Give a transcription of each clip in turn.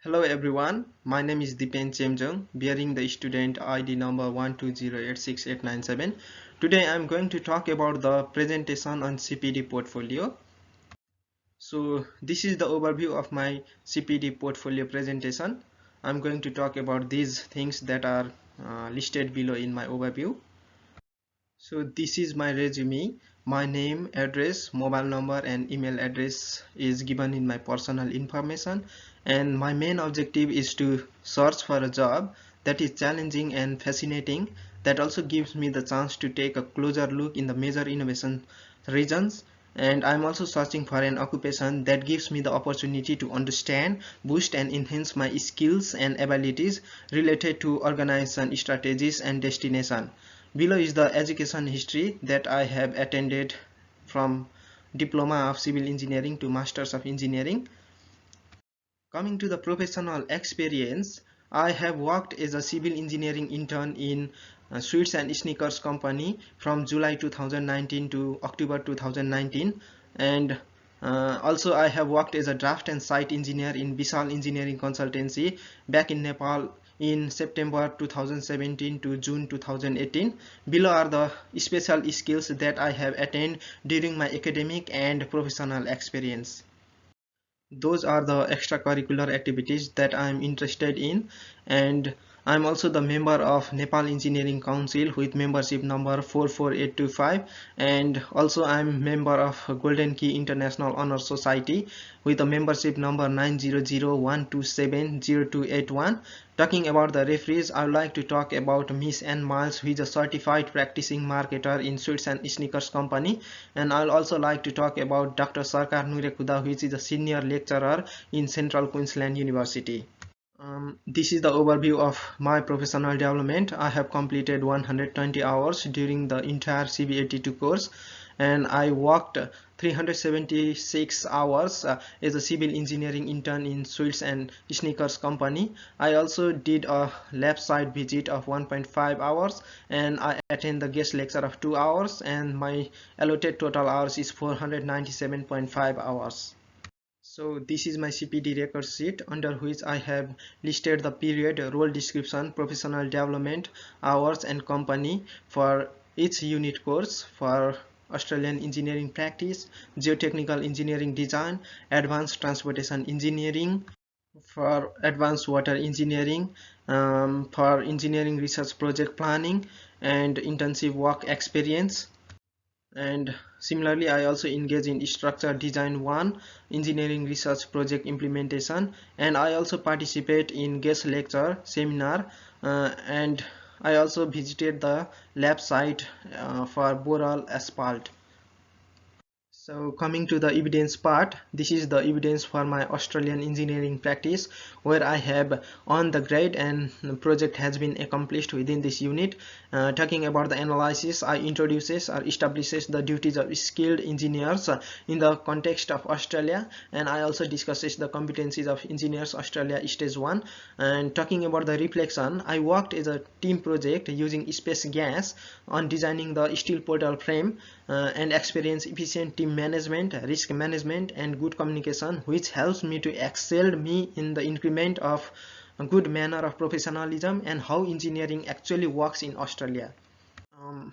Hello everyone, my name is Chemjong, bearing the student ID number 120868897. Today I am going to talk about the presentation on CPD portfolio. So this is the overview of my CPD portfolio presentation. I am going to talk about these things that are listed below in my overview. So this is my resume. My name, address, mobile number and email address is given in my personal information, and my main objective is to search for a job that is challenging and fascinating, that also gives me the chance to take a closer look in the major innovation regions. And I'm also searching for an occupation that gives me the opportunity to understand, boost and enhance my skills and abilities related to organization strategies and destination. Below is the education history that I have attended from Diploma of Civil Engineering to Masters of Engineering. Coming to the professional experience, I have worked as a civil engineering intern in Sweets and Sneakers company from July 2019 to October 2019, and also I have worked as a draft and site engineer in Vishal Engineering Consultancy back in Nepal in September 2017 to June 2018. Below are the special skills that I have attained during my academic and professional experience. Those are the extracurricular activities that I'm interested in, and I'm also the member of Nepal Engineering Council with membership number 44825, and also I'm member of Golden Key International Honor Society with a membership number 90012700281. Talking about the referees, I would like to talk about Miss Ann Miles, who is a certified practicing marketer in Sweets and Sneakers company, and I'll also like to talk about Dr. Sarkar Nurekuda, who is a senior lecturer in Central Queensland University. This is the overview of my professional development. I have completed 120 hours during the entire CV82 course, and I worked 376 hours as a civil engineering intern in Sweets and Sneakers company. I also did a lab site visit of 1.5 hours, and I attend the guest lecture of 2 hours, and my allotted total hours is 497.5 hours. So this is my CPD record sheet, under which I have listed the period, role description, professional development, hours and company for each unit course for Australian engineering practice, geotechnical engineering design, advanced transportation engineering, for advanced water engineering, for engineering research project planning and intensive work experience. And similarly, I also engage in structure design 1, engineering research project implementation, and I also participate in guest lecture seminar, and I also visited the lab site for boral asphalt. So coming to the evidence part, this is the evidence for my Australian engineering practice, where I have on the grade and the project has been accomplished within this unit. Talking about the analysis, I introduces or establishes the duties of skilled engineers in the context of Australia, and I also discusses the competencies of engineers Australia stage 1. And talking about the reflection, I worked as a team project using space gas on designing the steel portal frame, and experience efficient team management, risk management and good communication, which helps me to excel me in the increment of a good manner of professionalism and how engineering actually works in Australia.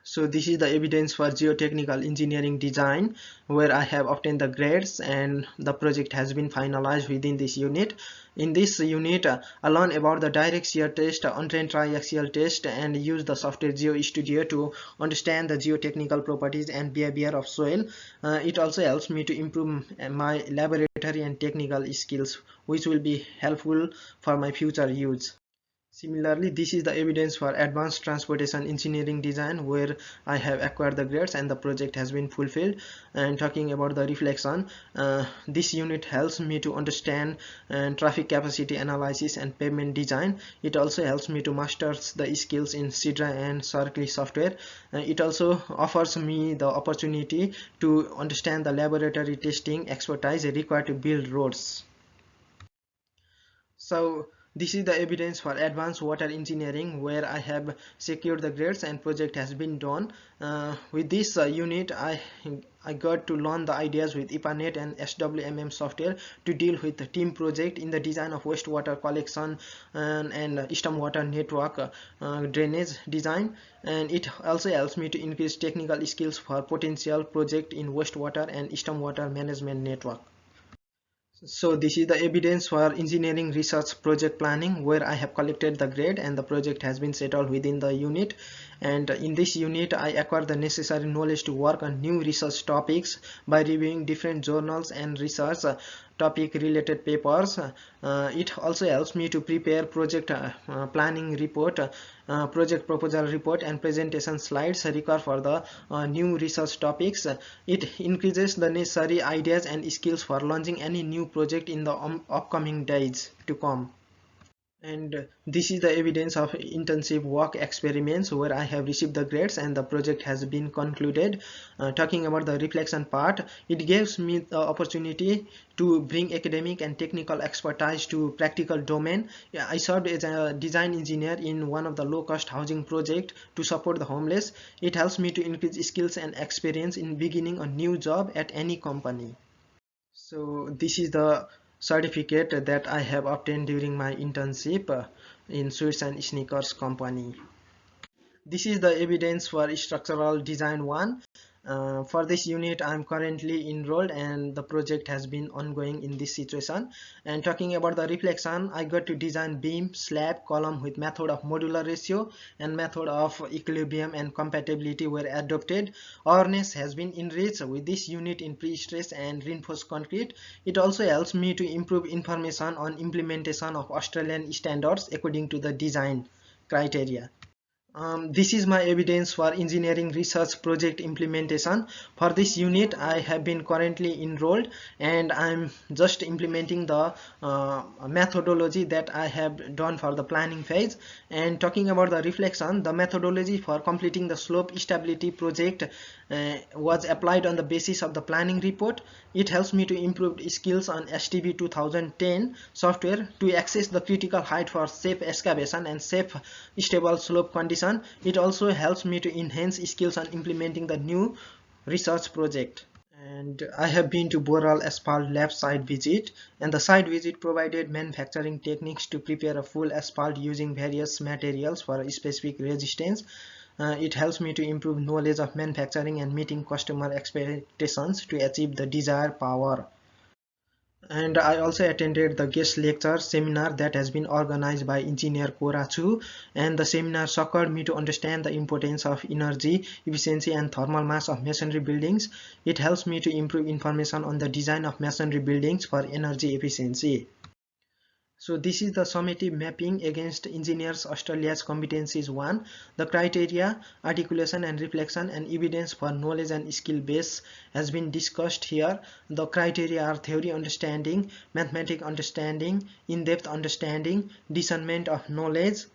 So this is the evidence for geotechnical engineering design, where I have obtained the grades and the project has been finalized within this unit. In this unit, I learn about the direct shear test, untrained triaxial test, and use the software Geo Studio to understand the geotechnical properties and behavior of soil. It also helps me to improve my laboratory and technical skills, which will be helpful for my future use. Similarly, this is the evidence for advanced transportation engineering design, where I have acquired the grades and the project has been fulfilled. And talking about the reflection, this unit helps me to understand traffic capacity analysis and pavement design. It also helps me to master the skills in Sidra and Circle software. It also offers me the opportunity to understand the laboratory testing expertise required to build roads. So This is the evidence for advanced water engineering where I have secured the grades and project has been done. With this unit, I got to learn the ideas with IPANET and SWMM software to deal with the team project in the design of wastewater collection and stormwater network drainage design, and it also helps me to increase technical skills for potential project in wastewater and stormwater management network. So this is the evidence for engineering research project planning where I have collected the grade and the project has been settled within the unit, and in this unit I acquire the necessary knowledge to work on new research topics by reviewing different journals and research topic related papers. It also helps me to prepare project planning report, project proposal report and presentation slides required for the new research topics. It increases the necessary ideas and skills for launching any new project in the upcoming days to come. And this is the evidence of intensive work experiments where I have received the grades and the project has been concluded. Talking about the reflection part, it gives me the opportunity to bring academic and technical expertise to practical domain. Yeah, I served as a design engineer in one of the low-cost housing project to support the homeless. It helps me to increase skills and experience in beginning a new job at any company. So this is the certificate that I have obtained during my internship in Sweets and Sneakers company. This is the evidence for structural design 1. For this unit I am currently enrolled and the project has been ongoing in this situation. And talking about the reflection, I got to design beam, slab, column with method of modular ratio and method of equilibrium and compatibility were adopted. Awareness has been enriched with this unit in pre-stress and reinforced concrete. It also helps me to improve information on implementation of Australian standards according to the design criteria. This is my evidence for engineering research project implementation. For this unit I have been currently enrolled and I'm just implementing the methodology that I have done for the planning phase. And talking about the reflection, the methodology for completing the slope stability project was applied on the basis of the planning report. It helps me to improve skills on STB 2010 software to access the critical height for safe excavation and safe stable slope condition. It also helps me to enhance skills on implementing the new research project. And I have been to Boral Asphalt Lab site visit, and the site visit provided manufacturing techniques to prepare a full asphalt using various materials for a specific resistance. It helps me to improve knowledge of manufacturing and meeting customer expectations to achieve the desired power. And I also attended the guest lecture seminar that has been organized by engineer Korachu, and the seminar succeeded me to understand the importance of energy efficiency and thermal mass of masonry buildings. It helps me to improve information on the design of masonry buildings for energy efficiency. So this is the summative mapping against Engineers Australia's competencies 1. The criteria, articulation and reflection and evidence for knowledge and skill base has been discussed here. The criteria are theory understanding, mathematics understanding, in-depth understanding, discernment of knowledge,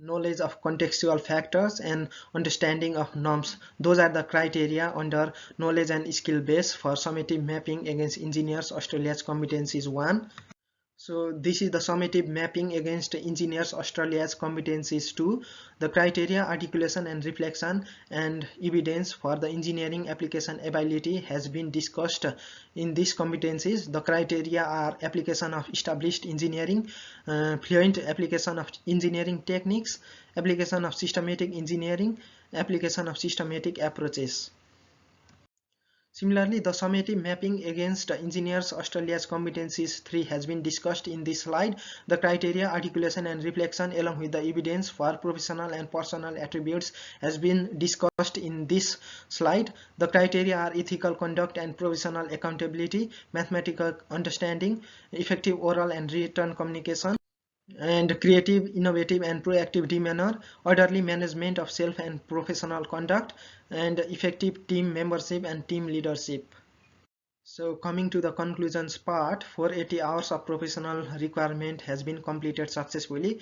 knowledge of contextual factors and understanding of norms. Those are the criteria under knowledge and skill base for summative mapping against Engineers Australia's competencies 1. So this is the summative mapping against Engineers Australia's competencies 2. The criteria, articulation and reflection and evidence for the engineering application ability has been discussed in these competencies. The criteria are application of established engineering, fluent application of engineering techniques, application of systematic engineering, application of systematic approaches. Similarly, the summative mapping against Engineers Australia's competencies 3 has been discussed in this slide. The criteria, articulation and reflection along with the evidence for professional and personal attributes has been discussed in this slide. The criteria are ethical conduct and professional accountability, mathematical understanding, effective oral and written communication, and creative, innovative and proactive demeanor, orderly management of self and professional conduct, and effective team membership and team leadership. So coming to the conclusions part, 480 hours of professional requirement has been completed successfully.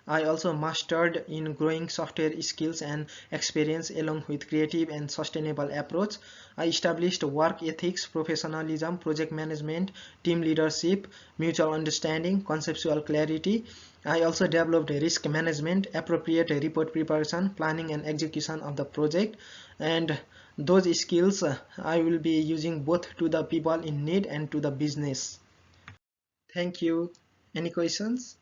I also mastered in growing software skills and experience along with creative and sustainable approach. I established work ethics, professionalism, project management, team leadership, mutual understanding, conceptual clarity. I also developed risk management, appropriate report preparation, planning and execution of the project, and those skills I will be using both to the people in need and to the business. Thank you. Any questions?